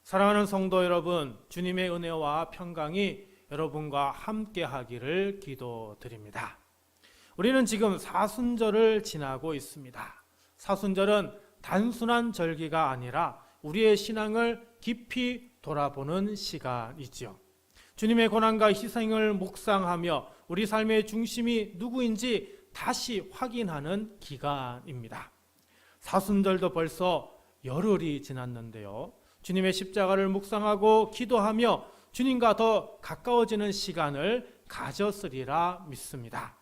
사랑하는 성도 여러분, 주님의 은혜와 평강이 여러분과 함께 하기를 기도드립니다. 우리는 지금 사순절을 지나고 있습니다. 사순절은 단순한 절기가 아니라 우리의 신앙을 깊이 돌아보는 시간이지요. 주님의 고난과 희생을 묵상하며 우리 삶의 중심이 누구인지 다시 확인하는 기간입니다. 사순절도 벌써 열흘이 지났는데요. 주님의 십자가를 묵상하고 기도하며 주님과 더 가까워지는 시간을 가졌으리라 믿습니다.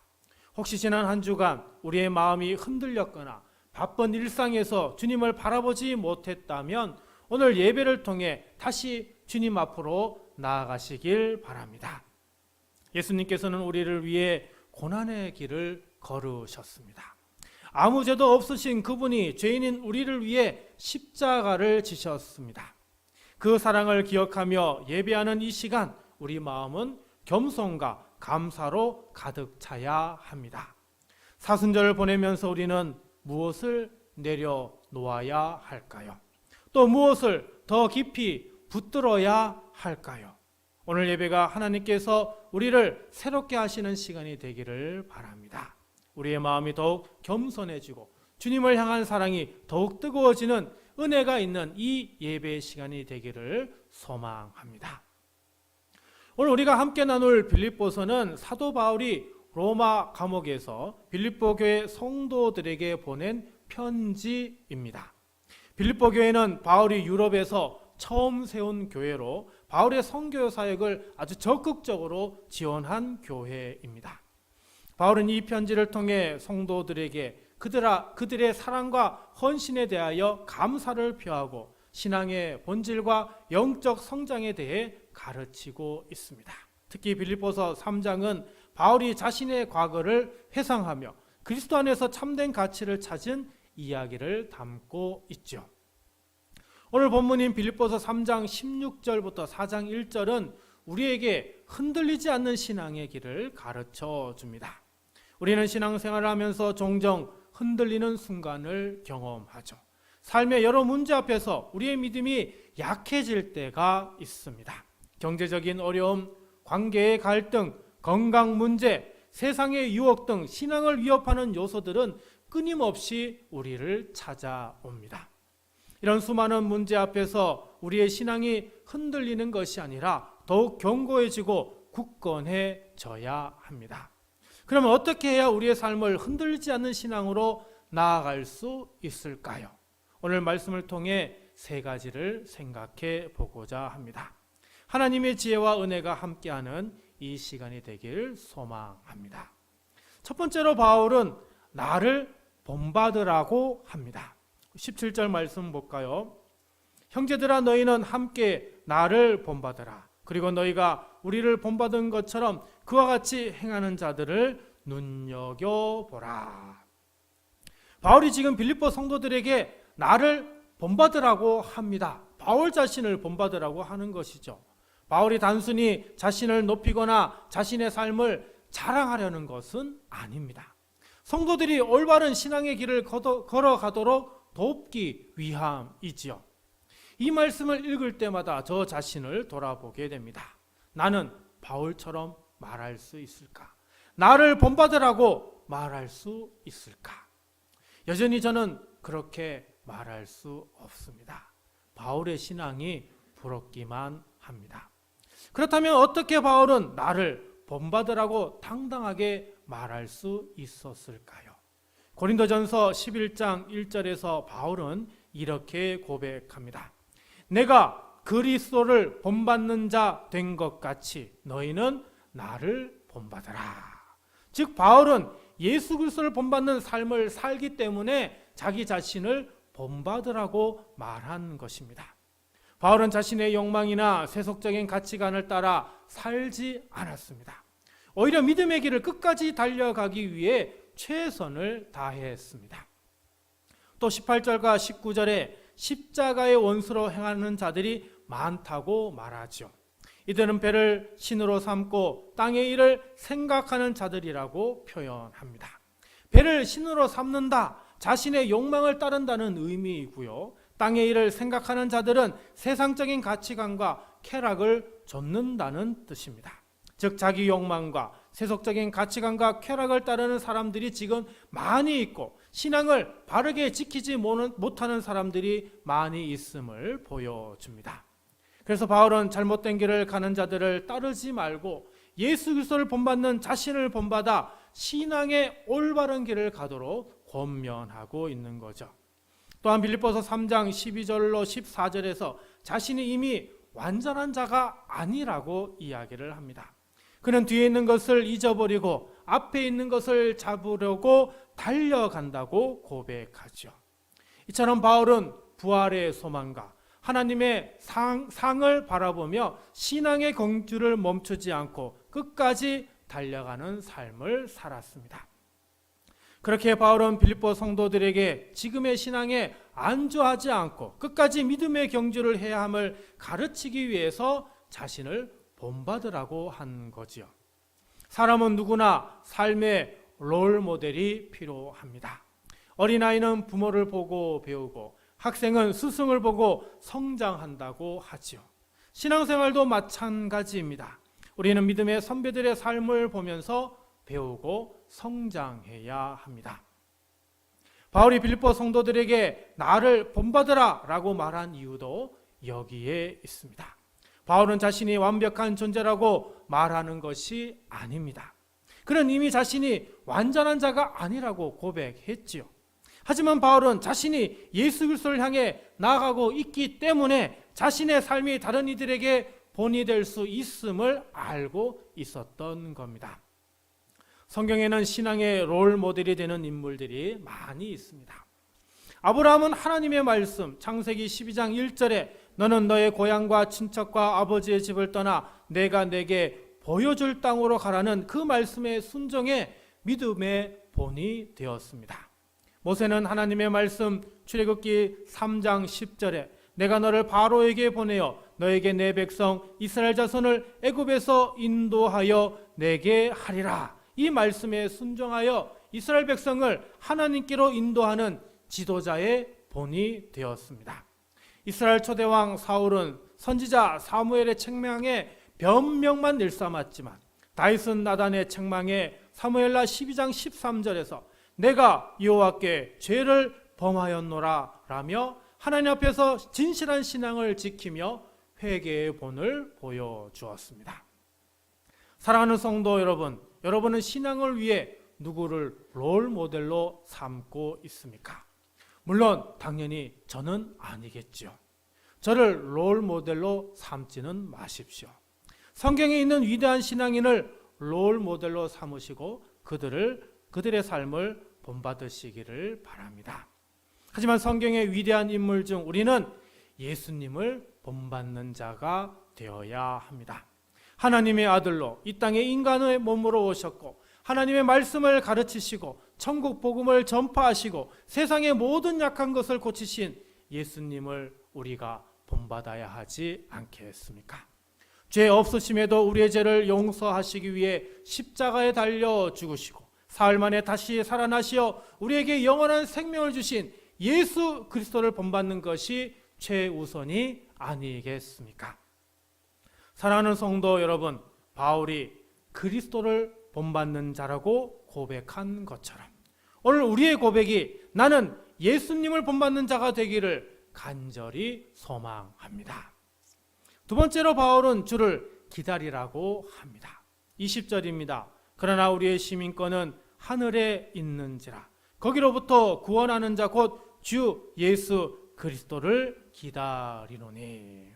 혹시 지난 한 주간 우리의 마음이 흔들렸거나 바쁜 일상에서 주님을 바라보지 못했다면 오늘 예배를 통해 다시 주님 앞으로 나아가시길 바랍니다. 예수님께서는 우리를 위해 고난의 길을 걸으셨습니다. 아무 죄도 없으신 그분이 죄인인 우리를 위해 십자가를 지셨습니다. 그 사랑을 기억하며 예배하는 이 시간, 우리 마음은 겸손과 감사로 가득 차야 합니다. 사순절을 보내면서 우리는 무엇을 내려놓아야 할까요? 또 무엇을 더 깊이 붙들어야 할까요? 오늘 예배가 하나님께서 우리를 새롭게 하시는 시간이 되기를 바랍니다. 우리의 마음이 더욱 겸손해지고 주님을 향한 사랑이 더욱 뜨거워지는 은혜가 있는 이 예배의 시간이 되기를 소망합니다. 오늘 우리가 함께 나눌 빌립보서는 사도 바울이 로마 감옥에서 빌립보 교회 성도들에게 보낸 편지입니다. 빌립보 교회는 바울이 유럽에서 처음 세운 교회로 바울의 선교 사역을 아주 적극적으로 지원한 교회입니다. 바울은 이 편지를 통해 성도들에게 그들의 사랑과 헌신에 대하여 감사를 표하고 신앙의 본질과 영적 성장에 대해 가르치고 있습니다. 특히 빌립보서 3장은 바울이 자신의 과거를 회상하며 그리스도 안에서 참된 가치를 찾은 이야기를 담고 있죠. 오늘 본문인 빌립보서 3장 16절부터 4장 1절은 우리에게 흔들리지 않는 신앙의 길을 가르쳐 줍니다. 우리는 신앙생활을 하면서 종종 흔들리는 순간을 경험하죠. 삶의 여러 문제 앞에서 우리의 믿음이 약해질 때가 있습니다. 경제적인 어려움, 관계의 갈등, 건강 문제, 세상의 유혹 등 신앙을 위협하는 요소들은 끊임없이 우리를 찾아옵니다. 이런 수많은 문제 앞에서 우리의 신앙이 흔들리는 것이 아니라 더욱 견고해지고 굳건해져야 합니다. 그러면 어떻게 해야 우리의 삶을 흔들리지 않는 신앙으로 나아갈 수 있을까요? 오늘 말씀을 통해 세 가지를 생각해 보고자 합니다. 하나님의 지혜와 은혜가 함께하는 이 시간이 되길 소망합니다. 첫 번째로 바울은 나를 본받으라고 합니다. 17절 말씀 볼까요? 형제들아 너희는 함께 나를 본받으라. 그리고 너희가 우리를 본받은 것처럼 그와 같이 행하는 자들을 눈여겨보라. 바울이 지금 빌립보 성도들에게 나를 본받으라고 합니다. 바울 자신을 본받으라고 하는 것이죠. 바울이 단순히 자신을 높이거나 자신의 삶을 자랑하려는 것은 아닙니다. 성도들이 올바른 신앙의 길을 걸어가도록 돕기 위함이지요. 이 말씀을 읽을 때마다 저 자신을 돌아보게 됩니다. 나는 바울처럼 말할 수 있을까? 나를 본받으라고 말할 수 있을까? 여전히 저는 그렇게 말할 수 없습니다. 바울의 신앙이 부럽기만 합니다. 그렇다면 어떻게 바울은 나를 본받으라고 당당하게 말할 수 있었을까요? 고린도전서 11장 1절에서 바울은 이렇게 고백합니다. 내가 그리스도를 본받는 자 된 것 같이 너희는 나를 본받으라. 즉 바울은 예수 그리스도를 본받는 삶을 살기 때문에 자기 자신을 본받으라고 말한 것입니다. 바울은 자신의 욕망이나 세속적인 가치관을 따라 살지 않았습니다. 오히려 믿음의 길을 끝까지 달려가기 위해 최선을 다했습니다. 또 18절과 19절에 십자가의 원수로 행하는 자들이 많다고 말하죠. 이들은 배를 신으로 삼고 땅의 일을 생각하는 자들이라고 표현합니다. 배를 신으로 삼는다, 자신의 욕망을 따른다는 의미이고요. 땅의 일을 생각하는 자들은 세상적인 가치관과 쾌락을 좇는다는 뜻입니다. 즉 자기 욕망과 세속적인 가치관과 쾌락을 따르는 사람들이 지금 많이 있고 신앙을 바르게 지키지 못하는 사람들이 많이 있음을 보여줍니다. 그래서 바울은 잘못된 길을 가는 자들을 따르지 말고 예수 그리스도를 본받는 자신을 본받아 신앙의 올바른 길을 가도록 권면하고 있는 거죠. 또한 빌립보서 3장 12절로 14절에서 자신이 이미 완전한 자가 아니라고 이야기를 합니다. 그는 뒤에 있는 것을 잊어버리고 앞에 있는 것을 잡으려고 달려간다고 고백하죠. 이처럼 바울은 부활의 소망과 하나님의 상을 바라보며 신앙의 경주를 멈추지 않고 끝까지 달려가는 삶을 살았습니다. 그렇게 바울은 빌립보 성도들에게 지금의 신앙에 안주하지 않고 끝까지 믿음의 경주를 해야 함을 가르치기 위해서 자신을 본받으라고 한 거지요. 사람은 누구나 삶의 롤 모델이 필요합니다. 어린아이는 부모를 보고 배우고 학생은 스승을 보고 성장한다고 하지요. 신앙생활도 마찬가지입니다. 우리는 믿음의 선배들의 삶을 보면서 배우고 성장해야 합니다. 바울이 빌립보 성도들에게 나를 본받으라 라고 말한 이유도 여기에 있습니다. 바울은 자신이 완벽한 존재라고 말하는 것이 아닙니다. 그는 이미 자신이 완전한 자가 아니라고 고백했지요. 하지만 바울은 자신이 예수 그리스도를 향해 나아가고 있기 때문에 자신의 삶이 다른 이들에게 본이 될 수 있음을 알고 있었던 겁니다. 성경에는 신앙의 롤 모델이 되는 인물들이 많이 있습니다. 아브라함은 하나님의 말씀 창세기 12장 1절에 너는 너의 고향과 친척과 아버지의 집을 떠나 내가 내게 보여줄 땅으로 가라는 그 말씀에 순종해 믿음의 본이 되었습니다. 모세는 하나님의 말씀 출애굽기 3장 10절에 내가 너를 바로에게 보내어 너에게 내 백성 이스라엘 자손을 애굽에서 인도하여 내게 하리라. 이 말씀에 순종하여 이스라엘 백성을 하나님께로 인도하는 지도자의 본이 되었습니다. 이스라엘 초대왕 사울은 선지자 사무엘의 책망에 변명만 일삼았지만 다윗은 나단의 책망에 사무엘라 12장 13절에서 내가 여호와께 죄를 범하였노라 라며 하나님 앞에서 진실한 신앙을 지키며 회개의 본을 보여주었습니다. 사랑하는 성도 여러분, 여러분은 신앙을 위해 누구를 롤 모델로 삼고 있습니까? 물론 당연히 저는 아니겠죠. 저를 롤 모델로 삼지는 마십시오. 성경에 있는 위대한 신앙인을 롤 모델로 삼으시고 그들의 삶을 본받으시기를 바랍니다. 하지만 성경의 위대한 인물 중 우리는 예수님을 본받는 자가 되어야 합니다. 하나님의 아들로 이 땅에 인간의 몸으로 오셨고 하나님의 말씀을 가르치시고 천국 복음을 전파하시고 세상의 모든 약한 것을 고치신 예수님을 우리가 본받아야 하지 않겠습니까? 죄 없으심에도 우리의 죄를 용서하시기 위해 십자가에 달려 죽으시고 사흘 만에 다시 살아나시어 우리에게 영원한 생명을 주신 예수 그리스도를 본받는 것이 최우선이 아니겠습니까? 사랑하는 성도 여러분, 바울이 그리스도를 본받는 자라고 고백한 것처럼 오늘 우리의 고백이 나는 예수님을 본받는 자가 되기를 간절히 소망합니다. 두 번째로 바울은 주를 기다리라고 합니다. 20절입니다. 그러나 우리의 시민권은 하늘에 있는지라 거기로부터 구원하는 자 곧 주 예수 그리스도를 기다리노니.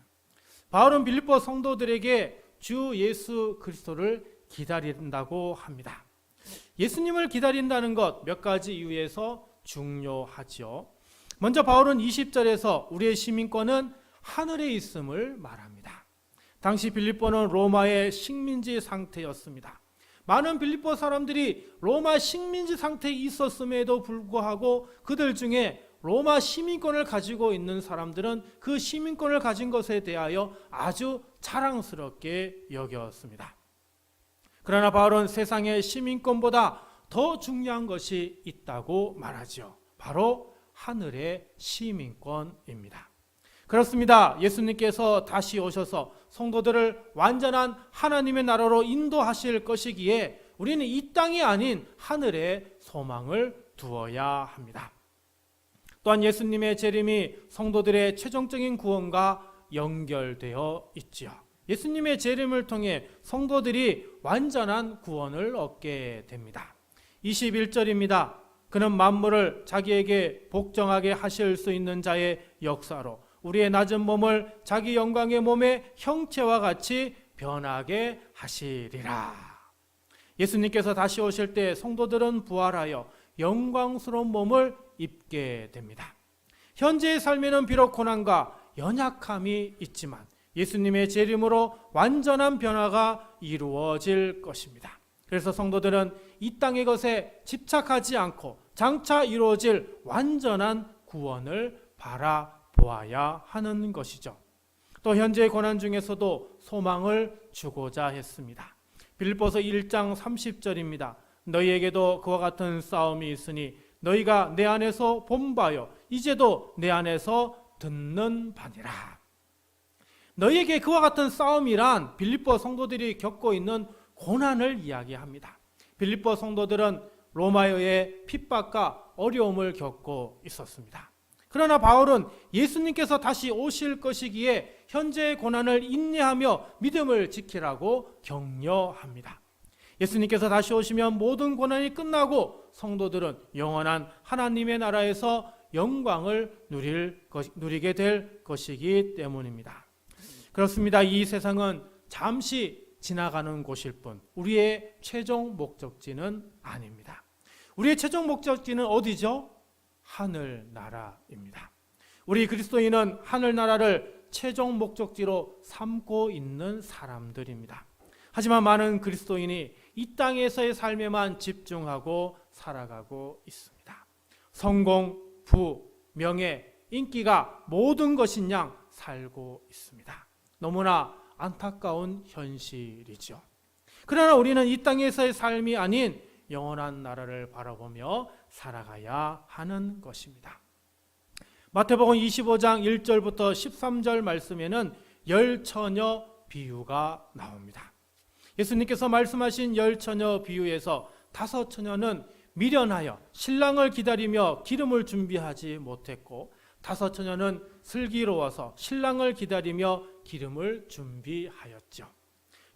바울은 빌립보 성도들에게 주 예수 그리스도를 기다린다고 합니다. 예수님을 기다린다는 것 몇 가지 이유에서 중요하죠. 먼저 바울은 20절에서 우리의 시민권은 하늘에 있음을 말합니다. 당시 빌립보는 로마의 식민지 상태였습니다. 많은 빌립보 사람들이 로마 식민지 상태에 있었음에도 불구하고 그들 중에 로마 시민권을 가지고 있는 사람들은 그 시민권을 가진 것에 대하여 아주 자랑스럽게 여겼습니다. 그러나 바울은 세상의 시민권보다 더 중요한 것이 있다고 말하죠. 바로 하늘의 시민권입니다. 그렇습니다. 예수님께서 다시 오셔서 성도들을 완전한 하나님의 나라로 인도하실 것이기에 우리는 이 땅이 아닌 하늘에 소망을 두어야 합니다. 또한 예수님의 재림이 성도들의 최종적인 구원과 연결되어 있지요. 예수님의 재림을 통해 성도들이 완전한 구원을 얻게 됩니다. 21절입니다. 그는 만물을 자기에게 복종하게 하실 수 있는 자의 역사로 우리의 낮은 몸을 자기 영광의 몸의 형체와 같이 변하게 하시리라. 예수님께서 다시 오실 때 성도들은 부활하여 영광스러운 몸을 입게 됩니다. 현재의 삶에는 비록 고난과 연약함이 있지만 예수님의 재림으로 완전한 변화가 이루어질 것입니다. 그래서 성도들은 이 땅의 것에 집착하지 않고 장차 이루어질 완전한 구원을 바라보아야 하는 것이죠. 또 현재의 고난 중에서도 소망을 주고자 했습니다. 빌립보서 1장 30절입니다. 너희에게도 그와 같은 싸움이 있으니 너희가 내 안에서 본 바요 이제도 내 안에서 듣는 바니라. 너희에게 그와 같은 싸움이란 빌립보 성도들이 겪고 있는 고난을 이야기합니다. 빌립보 성도들은 로마의 핍박과 어려움을 겪고 있었습니다. 그러나 바울은 예수님께서 다시 오실 것이기에 현재의 고난을 인내하며 믿음을 지키라고 격려합니다. 예수님께서 다시 오시면 모든 고난이 끝나고 성도들은 영원한 하나님의 나라에서 영광을 누리게 될 것이기 때문입니다. 그렇습니다. 이 세상은 잠시 지나가는 곳일 뿐 우리의 최종 목적지는 아닙니다. 우리의 최종 목적지는 어디죠? 하늘나라입니다. 우리 그리스도인은 하늘나라를 최종 목적지로 삼고 있는 사람들입니다. 하지만 많은 그리스도인이 이 땅에서의 삶에만 집중하고 살아가고 있습니다. 성공, 부, 명예, 인기가 모든 것인 양 살고 있습니다. 너무나 안타까운 현실이죠. 그러나 우리는 이 땅에서의 삶이 아닌 영원한 나라를 바라보며 살아가야 하는 것입니다. 마태복음 25장 1절부터 13절 말씀에는 열 처녀 비유가 나옵니다. 예수님께서 말씀하신 열 처녀 비유에서 다섯 처녀는 미련하여 신랑을 기다리며 기름을 준비하지 못했고 다섯 처녀는 슬기로워서 신랑을 기다리며 기름을 준비하였죠.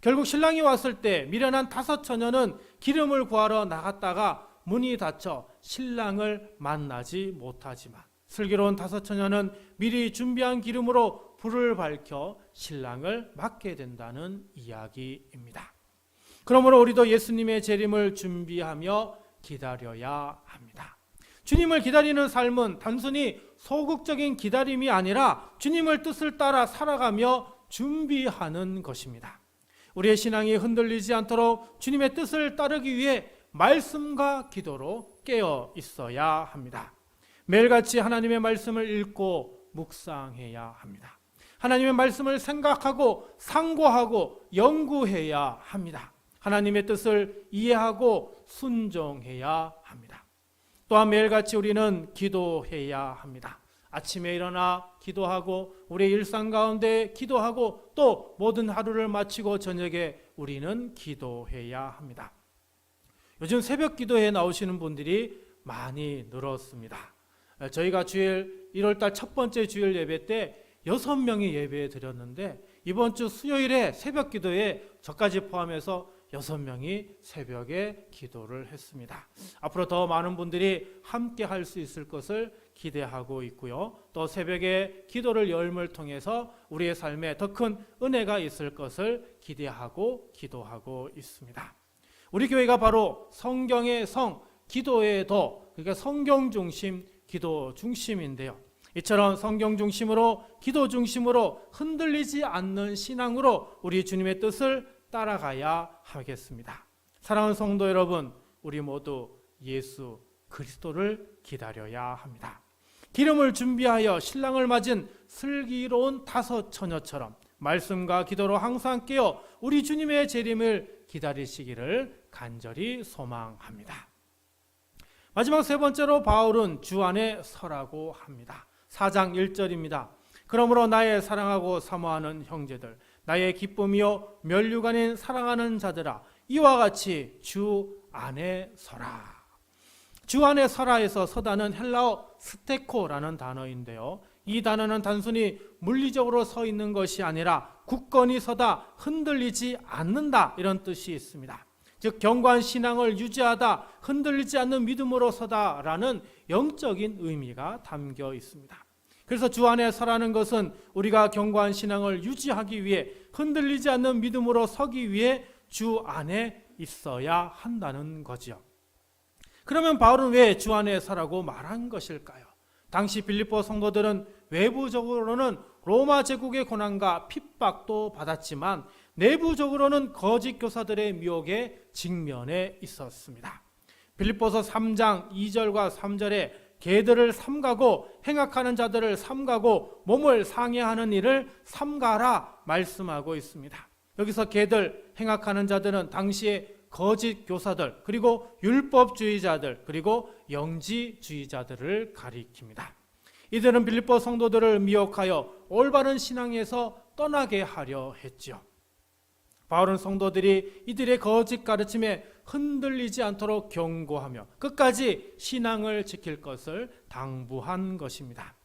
결국 신랑이 왔을 때 미련한 다섯 처녀는 기름을 구하러 나갔다가 문이 닫혀 신랑을 만나지 못하지만 슬기로운 다섯 처녀는 미리 준비한 기름으로 불을 밝혀 신랑을 맞게 된다는 이야기입니다. 그러므로 우리도 예수님의 재림을 준비하며 기다려야 합니다. 주님을 기다리는 삶은 단순히 소극적인 기다림이 아니라 주님의 뜻을 따라 살아가며 준비하는 것입니다. 우리의 신앙이 흔들리지 않도록 주님의 뜻을 따르기 위해 말씀과 기도로 깨어 있어야 합니다. 매일같이 하나님의 말씀을 읽고 묵상해야 합니다. 하나님의 말씀을 생각하고 상고하고 연구해야 합니다. 하나님의 뜻을 이해하고 순종해야 합니다. 또한 매일같이 우리는 기도해야 합니다. 아침에 일어나 기도하고 우리의 일상 가운데 기도하고 또 모든 하루를 마치고 저녁에 우리는 기도해야 합니다. 요즘 새벽 기도에 나오시는 분들이 많이 늘었습니다. 저희가 주일 1월달 첫 번째 주일 예배 때 6명이 예배 드렸는데 이번 주 수요일에 새벽 기도에 저까지 포함해서 6명이 새벽에 기도를 했습니다. 앞으로 더 많은 분들이 함께 할 수 있을 것을 기대하고 있고요. 또 새벽에 기도를 열음을 통해서 우리의 삶에 더 큰 은혜가 있을 것을 기대하고 기도하고 있습니다. 우리 교회가 바로 성경의 성, 기도의 도, 그러니까 성경 중심, 기도 중심인데요. 이처럼 성경 중심으로 기도 중심으로 흔들리지 않는 신앙으로 우리 주님의 뜻을 따라가야 하겠습니다. 사랑하는 성도 여러분, 우리 모두 예수 그리스도를 기다려야 합니다. 기름을 준비하여 신랑을 맞은 슬기로운 다섯 처녀처럼 말씀과 기도로 항상 깨어 우리 주님의 재림을 기다리시기를 간절히 소망합니다. 마지막 세 번째로 바울은 주 안에 서라고 합니다. 4장 1절입니다. 그러므로 나의 사랑하고 사모하는 형제들, 나의 기쁨이요 면류관인 사랑하는 자들아, 이와 같이 주 안에 서라. 주 안에 서라에서 서다는 헬라어 스테코라는 단어인데요. 이 단어는 단순히 물리적으로 서 있는 것이 아니라 굳건히 서다, 흔들리지 않는다, 이런 뜻이 있습니다. 즉 견고한 신앙을 유지하다, 흔들리지 않는 믿음으로 서다라는 영적인 의미가 담겨 있습니다. 그래서 주 안에 서라는 것은 우리가 견고한 신앙을 유지하기 위해, 흔들리지 않는 믿음으로 서기 위해 주 안에 있어야 한다는 거죠. 그러면 바울은 왜 주 안에 서라고 말한 것일까요? 당시 빌립보 성도들은 외부적으로는 로마 제국의 고난과 핍박도 받았지만 내부적으로는 거짓 교사들의 미혹에 직면해 있었습니다. 빌립보서 3장 2절과 3절에 개들을 삼가고 행악하는 자들을 삼가고 몸을 상해하는 일을 삼가라 말씀하고 있습니다. 여기서 개들, 행악하는 자들은 당시에 거짓 교사들, 그리고 율법주의자들, 그리고 영지주의자들을 가리킵니다. 이들은 빌립보 성도들을 미혹하여 올바른 신앙에서 떠나게 하려 했죠. 바울은 성도들이 이들의 거짓 가르침에 흔들리지 않도록 경고하며 끝까지 신앙을 지킬 것을 당부한 것입니다.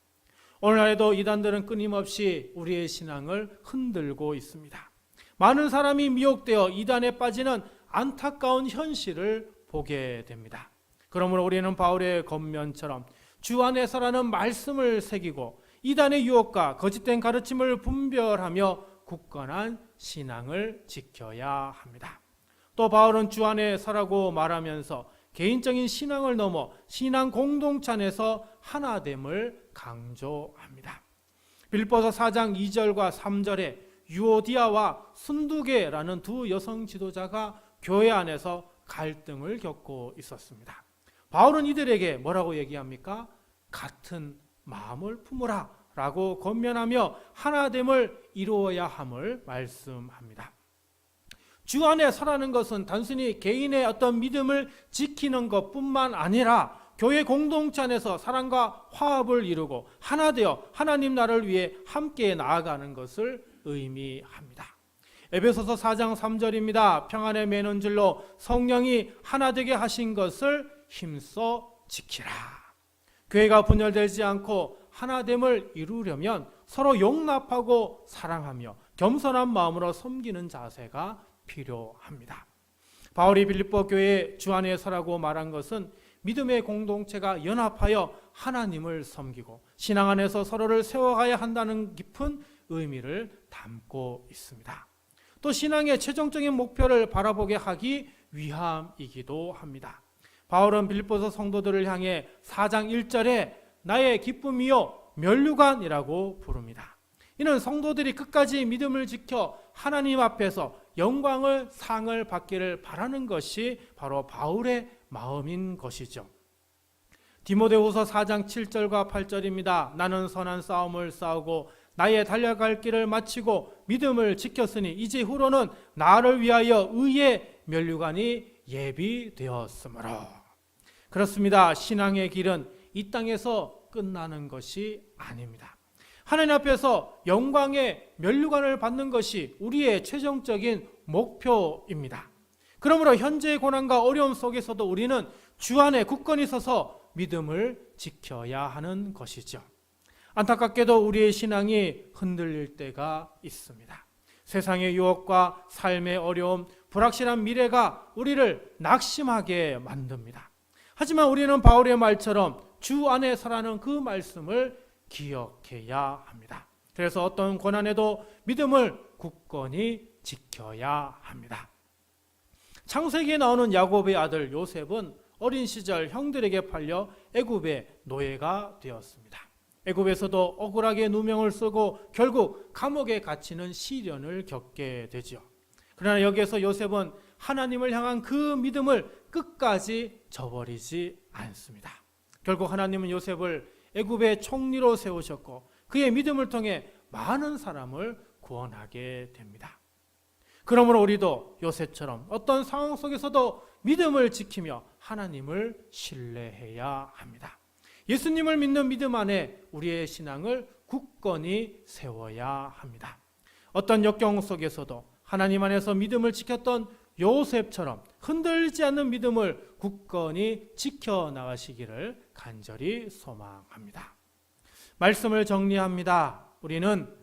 오늘날에도 이단들은 끊임없이 우리의 신앙을 흔들고 있습니다. 많은 사람이 미혹되어 이단에 빠지는 안타까운 현실을 보게 됩니다. 그러므로 우리는 바울의 겉면처럼 주 안에서라는 말씀을 새기고 이단의 유혹과 거짓된 가르침을 분별하며 굳건한 신앙을 지켜야 합니다. 또 바울은 주 안에 서라고 말하면서 개인적인 신앙을 넘어 신앙 공동체 안에서 하나됨을 강조합니다. 빌립보서 4장 2절과 3절에 유오디아와 순두계라는 두 여성 지도자가 교회 안에서 갈등을 겪고 있었습니다. 바울은 이들에게 뭐라고 얘기합니까? 같은 마음을 품으라 라고 권면하며 하나됨을 이루어야 함을 말씀합니다. 주 안에 서라는 것은 단순히 개인의 어떤 믿음을 지키는 것뿐만 아니라 교회 공동체 안에서 사랑과 화합을 이루고 하나 되어 하나님 나라를 위해 함께 나아가는 것을 의미합니다. 에베소서 4장 3절입니다. 평안에 매는 줄로 성령이 하나 되게 하신 것을 힘써 지키라. 교회가 분열되지 않고 하나됨을 이루려면 서로 용납하고 사랑하며 겸손한 마음으로 섬기는 자세가 필요합니다. 바울이 빌립보 교회에 주 안에 서라고 말한 것은 믿음의 공동체가 연합하여 하나님을 섬기고 신앙 안에서 서로를 세워가야 한다는 깊은 의미를 담고 있습니다. 또 신앙의 최종적인 목표를 바라보게 하기 위함이기도 합니다. 바울은 빌립보서 성도들을 향해 4장 1절에 나의 기쁨이요 면류관이라고 부릅니다. 이는 성도들이 끝까지 믿음을 지켜 하나님 앞에서 영광을 상을 받기를 바라는 것이 바로 바울의 마음인 것이죠. 디모데후서 4장 7절과 8절입니다. 나는 선한 싸움을 싸우고 나의 달려갈 길을 마치고 믿음을 지켰으니 이제 후로는 나를 위하여 의의 면류관이 예비되었으므로. 그렇습니다. 신앙의 길은 이 땅에서 끝나는 것이 아닙니다. 하나님 앞에서 영광의 면류관을 받는 것이 우리의 최종적인 목표입니다. 그러므로 현재의 고난과 어려움 속에서도 우리는 주 안에 굳건히 서서 믿음을 지켜야 하는 것이죠. 안타깝게도 우리의 신앙이 흔들릴 때가 있습니다. 세상의 유혹과 삶의 어려움, 불확실한 미래가 우리를 낙심하게 만듭니다. 하지만 우리는 바울의 말처럼 주 안에 서라는 그 말씀을 기억해야 합니다. 그래서 어떤 고난에도 믿음을 굳건히 지켜야 합니다. 창세기에 나오는 야곱의 아들 요셉은 어린 시절 형들에게 팔려 애굽의 노예가 되었습니다. 애굽에서도 억울하게 누명을 쓰고 결국 감옥에 갇히는 시련을 겪게 되죠. 그러나 여기에서 요셉은 하나님을 향한 그 믿음을 끝까지 저버리지 않습니다. 결국 하나님은 요셉을 애굽의 총리로 세우셨고 그의 믿음을 통해 많은 사람을 구원하게 됩니다. 그러므로 우리도 요셉처럼 어떤 상황 속에서도 믿음을 지키며 하나님을 신뢰해야 합니다. 예수님을 믿는 믿음 안에 우리의 신앙을 굳건히 세워야 합니다. 어떤 역경 속에서도 하나님 안에서 믿음을 지켰던 요셉처럼 흔들리지 않는 믿음을 굳건히 지켜나가시기를 간절히 소망합니다. 말씀을 정리합니다. 우리는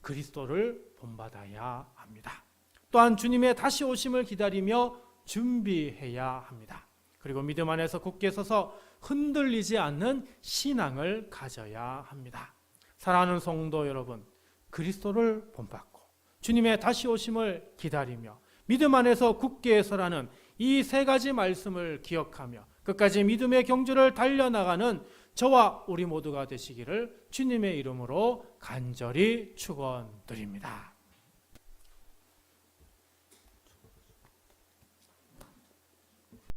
그리스도를 본받아야 합니다. 또한 주님의 다시 오심을 기다리며 준비해야 합니다. 그리고 믿음 안에서 굳게 서서 흔들리지 않는 신앙을 가져야 합니다. 사랑하는 성도 여러분, 그리스도를 본받고 주님의 다시 오심을 기다리며 믿음 안에서 굳게 서라는 이 세 가지 말씀을 기억하며 끝까지 믿음의 경주를 달려나가는 저와 우리 모두가 되시기를 주님의 이름으로 간절히 축원드립니다.